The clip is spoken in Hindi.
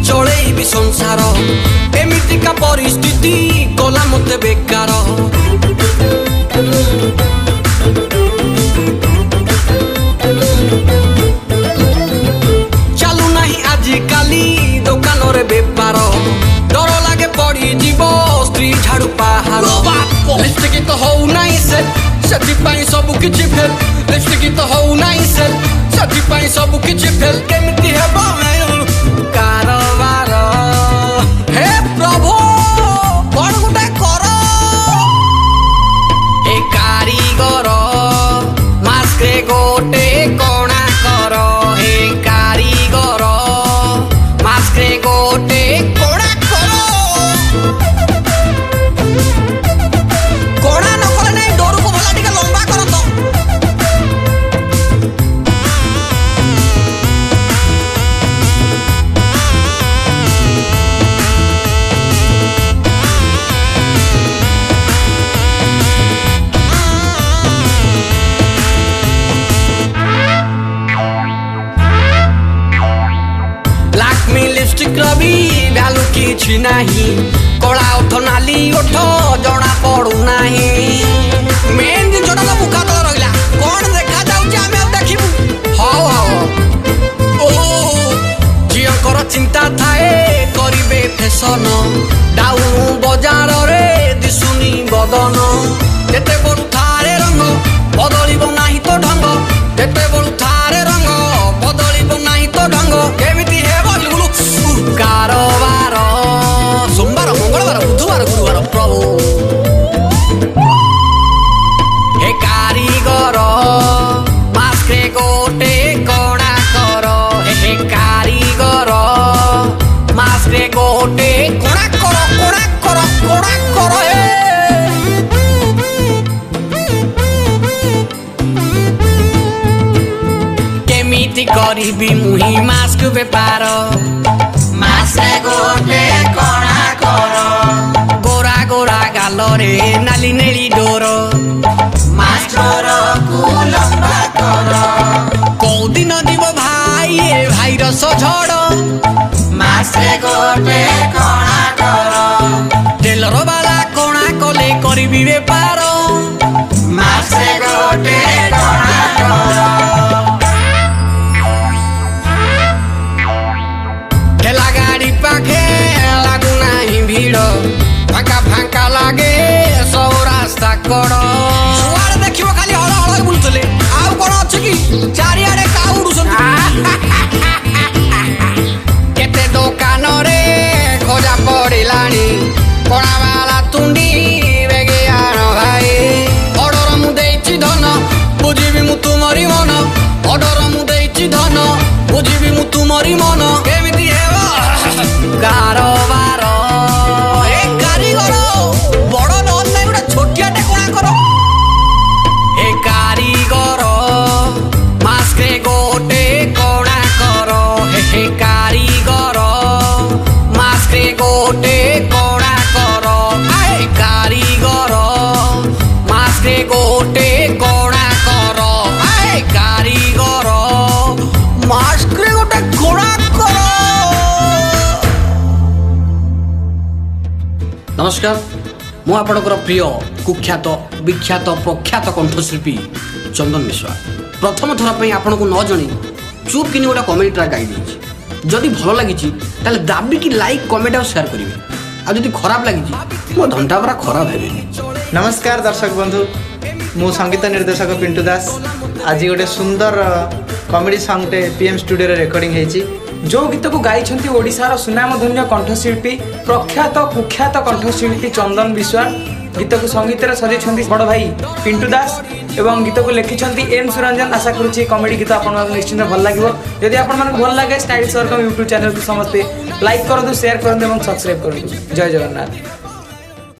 चलैबी संसार एमितिका परिस्थिति कला मते बेकार चालू नहीं आजिकाली दुकान रे बेपार डर लागे पड़ी जीव स्त्री झाड़ू पहाड़ लिपस्टिक तो हौ नहीं से सब किछि फेल लिपस्टिक तो हौ नहीं से सब किछि फेल केमिति हेबो कारबार हे प्रभु कौन गोटे कर ए कारीगर मास्के गोटे कणा कर हे कारीगर मास्के गोटे कणा कर कणा न कले नहीं डोर को भला टिका लंबा कर तो लिपस्टिक रवि भ्यालु किछि नाही कला ओठ नाली ओठ जना पड़ू नाही मेन दिन जोटा तो मुखा तल रहिला कोन देखा जाउची आमे देखिबू हाओ ओ जियकर चिंता थाए करिवे फैशन डाउन बाजार रे दिसुनी बदन जेते बडू थारे रंग बदलिबो नाही तो ढंग जेते बडू थारे रंग बदलिबो नाही तो ढंग केमिति हेबो कारबार सोमवार मंगलवार बुधवार गुरुवार प्रभु हे कारीगर मास्के गोटे कणा कर हे कारीगर मास्के गोटे कणा कर हे केमिति करिबी मुही मास्क बेपार मास्के गोटे कणा कर गोरा गोरा गाल रे नाली नेली डोर मास्टर को लंबा कर कौ दिन दिव भाई ए भाइरस झड़ मास्के गोटे कणा कर टेलर वाला कणा कले करिबी बेपार मास्के गोटे कणा कर पाखे लागू नाही भीड़ फांका फांका लागे सब रास्ता कड़ सुआर देखिबो खाली हळ हळ बुलतले आउ कोन अछि की चारियाडे काउडुसन केते दुकान रे खोजा पड़िलानी कोणा वाला तुंडी बेगे आण भाई ऑर्डर मु देछि धन बुझिबी मु तुमरी मन ऑर्डर मु देछि धन बुझिबी मु तुमरी मन केमिति हेबो कारबार ए कारीगर बड़ नन नहीं गोटे छोटियाटे कणा कर ए कारीगर मास्के गोटे कणा कर हे कारीगर मास्के गोटे कणा कर ए कारीगर मास्के गोटे कणा कर ए कारीगर मास्के गोटे कणा कर। नमस्कार मु आपणकर प्रिय कुख्यात विख्यात प्रख्यात कंठशिल्पी चंदन मिश्रा प्रथम थर पर आपन को न जणी चुप कि गोटे कमेडी ट्राक गाई जदि भल लगी दाबी कि लाइक कमेंट और शेयर करेंगे आदि खराब लगी मो घंटा पूरा खराब है। नमस्कार दर्शक बंधु मु संगीत निर्देशक पिंटू दास आज गोटे सुंदर कॉमेडी सॉन्ग टे पीएम स्टूडियो रे रिकॉर्डिंग हेची जो गीत को गाई ओडिशार सुनामधन्य कंठशिल्पी प्रख्यात कुख्यात कंठशिल्पी चंदन विश्वास गीत को संगीत सजाई बड़ भाई पिंटू दास एवं गीत को लिखिं एम सुरंजन। आशा करुच्ची कॉमेडी गीत आप निश्चिंत भल लगे जदि आप भल लगे स्टाइल सरकम यूट्यूब चैनल को समस्ते लाइक करूँ शेयर करूँ और सब्सक्राइब करूँ। जय जगन्नाथ।